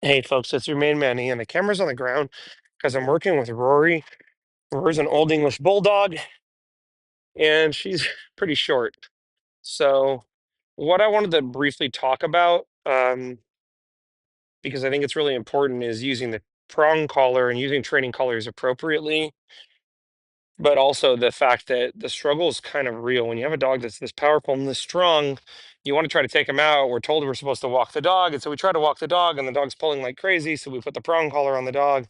Hey folks, it's your main Manny, and the camera's on the ground because I'm working with Rory. Rory's an old English bulldog, and she's pretty short. So, what I wanted to briefly talk about, because I think it's really important, is using the prong collar and using training collars appropriately, but also the fact that the struggle is kind of real. When you have a dog that's this powerful and this strong, you want to try to take him out. We're told we're supposed to walk the dog, and so we try to walk the dog, and the dog's pulling like crazy. So we put the prong collar on the dog,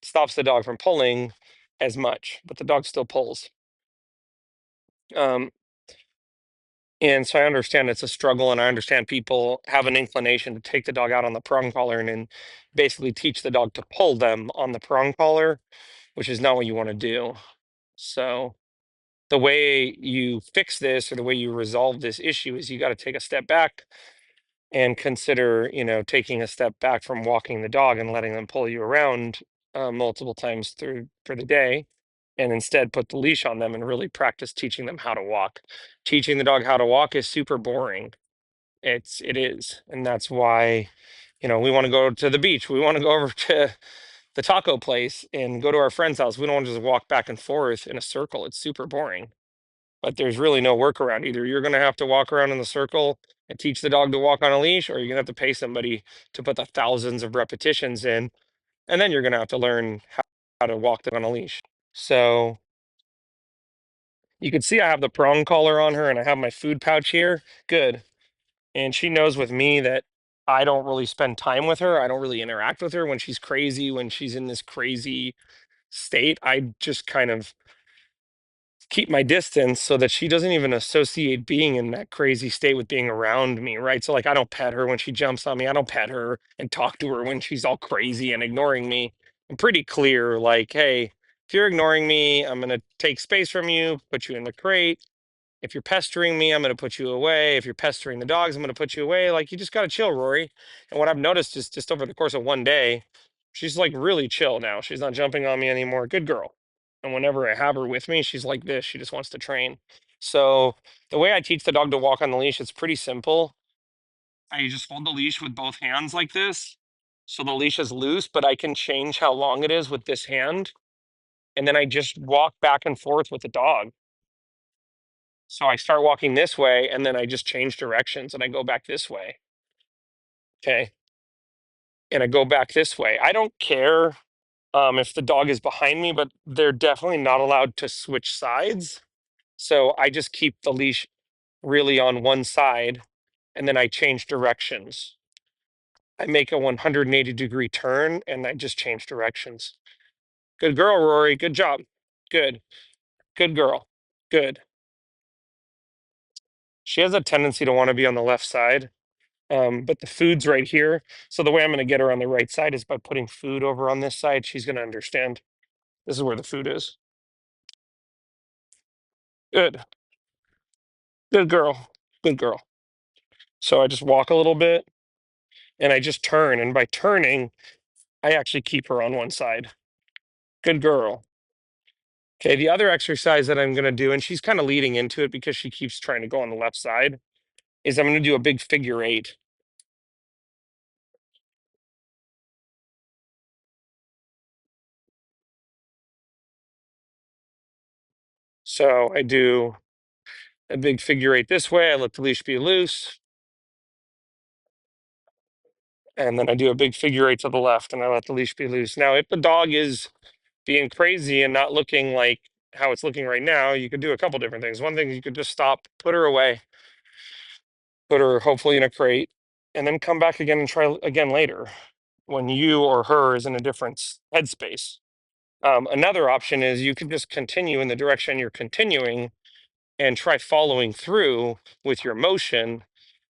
stops the dog from pulling as much, but the dog still pulls. Um, and so I understand it's a struggle, and I understand people have an inclination to take the dog out on the prong collar and basically teach the dog to pull them on the prong collar, which is not what you want to do. So the way you fix this or the way you resolve this issue is you got to take a step back and consider, taking a step back from walking the dog and letting them pull you around multiple times through for the day, and instead put the leash on them and really practice teaching them how to walk. Teaching the dog how to walk is super boring. It is, and that's why, we want to go to the beach. We want to go over to the taco place and go to our friend's house. We don't want to just walk back and forth in a circle. It's super boring. But there's really no workaround. Either you're going to have to walk around in the circle and teach the dog to walk on a leash, or you're going to have to pay somebody to put the thousands of repetitions in, and then you're going to have to learn how to walk them on a leash. So you can see I have the prong collar on her and I have my food pouch here. Good. And she knows with me that I don't really spend time with her. I don't really interact with her when she's crazy, when she's in this crazy state. I just kind of keep my distance so that she doesn't even associate being in that crazy state with being around me, right? So like I don't pet her when she jumps on me. I don't pet her and talk to her when she's all crazy and ignoring me. I'm pretty clear, like, hey, if you're ignoring me, I'm gonna take space from you, put you in the crate. If you're pestering me, I'm going to put you away. If you're pestering the dogs, I'm going to put you away. Like, you just got to chill, Rory. And what I've noticed is just over the course of one day, she's like really chill now. She's not jumping on me anymore. Good girl. And whenever I have her with me, she's like this. She just wants to train. So, the way I teach the dog to walk on the leash, it's pretty simple. I just hold the leash with both hands like this. So the leash is loose, but I can change how long it is with this hand. And then I just walk back and forth with the dog. So I start walking this way and then I just change directions and I go back this way. Okay. And I go back this way. I don't care if the dog is behind me, but they're definitely not allowed to switch sides. So I just keep the leash really on one side and then I change directions. I make a 180-degree turn and I just change directions. Good girl, Rory. Good job. Good. Good girl. Good. She has a tendency to want to be on the left side. But the food's right here. So the way I'm going to get her on the right side is by putting food over on this side. She's going to understand this is where the food is. Good. Good girl. Good girl. So I just walk a little bit and I just turn. And by turning, I actually keep her on one side. Good girl. Okay. The other exercise that I'm going to do, and she's kind of leading into it because she keeps trying to go on the left side, is I'm going to do a big figure eight. So I do a big figure eight this way. I let the leash be loose. And then I do a big figure eight to the left and I let the leash be loose. Now, if the dog is being crazy and not looking like how it's looking right now, you could do a couple different things. One thing, you could just stop, put her away, put her hopefully in a crate, and then come back again and try again later when you or her is in a different headspace. Another option is you could just continue in the direction you're continuing and try following through with your motion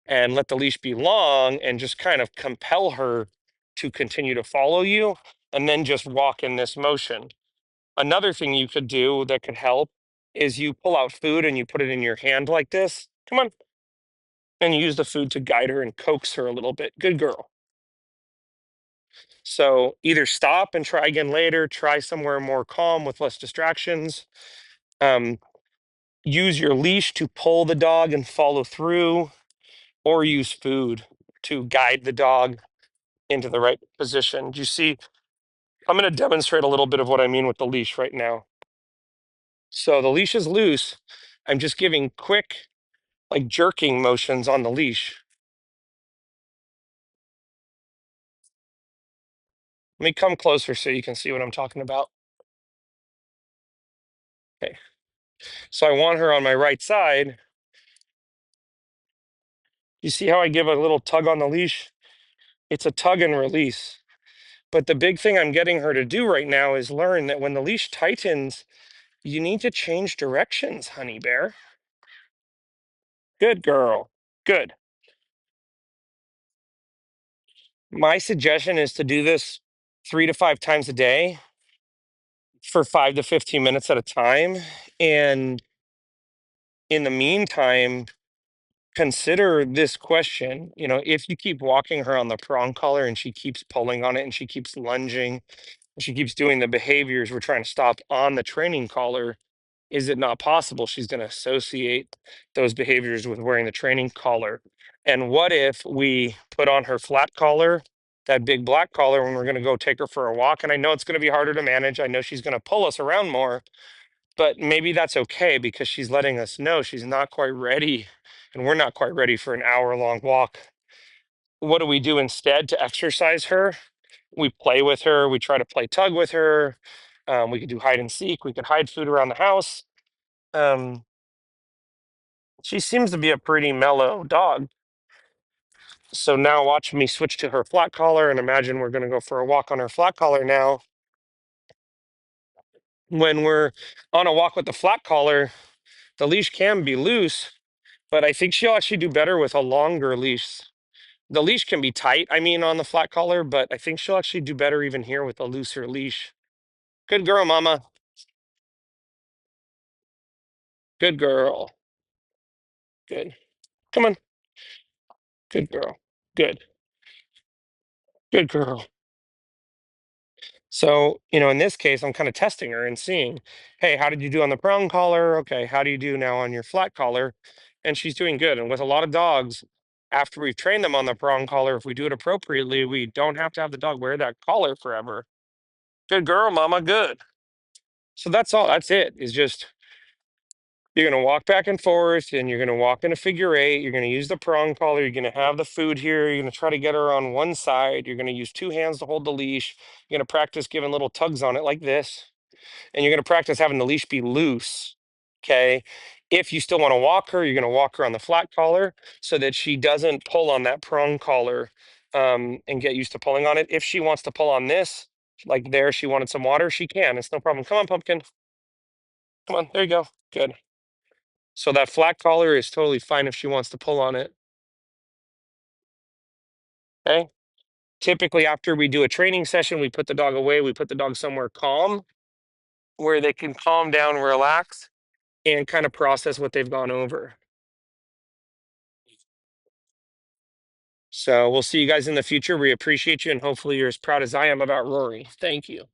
and let the leash be long and just kind of compel her to continue to follow you and then just walk in this motion. Another thing you could do that could help is you pull out food and you put it in your hand like this. Come on. And you use the food to guide her and coax her a little bit. Good girl. So either stop and try again later, try somewhere more calm with less distractions. Um, use your leash to pull the dog and follow through, or use food to guide the dog. into the right position. Do you see? I'm going to demonstrate a little bit of what I mean with the leash right now. So the leash is loose. I'm just giving quick, like jerking motions on the leash. Let me come closer so you can see what I'm talking about. Okay. So I want her on my right side. You see how I give a little tug on the leash? It's a tug and release. But the big thing I'm getting her to do right now is learn that when the leash tightens, you need to change directions, honey bear. Good girl. Good. My suggestion is to do this 3 to 5 times a day for 5 to 15 minutes at a time. And in the meantime, consider this question. If you keep walking her on the prong collar and she keeps pulling on it and she keeps lunging and she keeps doing the behaviors we're trying to stop on the training collar, is it not possible she's going to associate those behaviors with wearing the training collar? And what if we put on her flat collar, that big black collar, when we're going to go take her for a walk? And I know it's going to be harder to manage. I know she's going to pull us around more, but maybe that's okay because she's letting us know she's not quite ready and we're not quite ready for an hour-long walk. What do we do instead to exercise her? We play with her. We try to play tug with her. We could do hide and seek. We could hide food around the house. Um, she seems to be a pretty mellow dog. So now watch me switch to her flat collar and imagine we're going to go for a walk on her flat collar now. When we're on a walk with the flat collar, the leash can be loose, but I think she'll actually do better with a longer leash. The leash can be tight, I mean, on the flat collar, but I think she'll actually do better even here with a looser leash. Good girl, mama. Good girl. Good. Come on. Good girl. Good. Good girl. So, in this case, I'm kind of testing her and seeing, hey, how did you do on the prong collar? Okay, how do you do now on your flat collar? And she's doing good. And with a lot of dogs, after we've trained them on the prong collar, if we do it appropriately, we don't have to have the dog wear that collar forever. Good girl, mama. Good. So that's all. That's it. Is just you're going to walk back and forth and you're going to walk in a figure eight. You're going to use the prong collar. You're going to have the food here. You're going to try to get her on one side. You're going to use two hands to hold the leash. You're going to practice giving little tugs on it like this. And you're going to practice having the leash be loose. Okay. If you still want to walk her, you're going to walk her on the flat collar so that she doesn't pull on that prong collar and get used to pulling on it. If she wants to pull on this, like there, she wanted some water, she can. It's no problem. Come on, pumpkin. Come on. There you go. Good. So that flat collar is totally fine if she wants to pull on it. Okay. Typically, after we do a training session, we put the dog away. We put the dog somewhere calm where they can calm down, relax, and kind of process what they've gone over. So we'll see you guys in the future. We appreciate you, and hopefully you're as proud as I am about Rory. Thank you.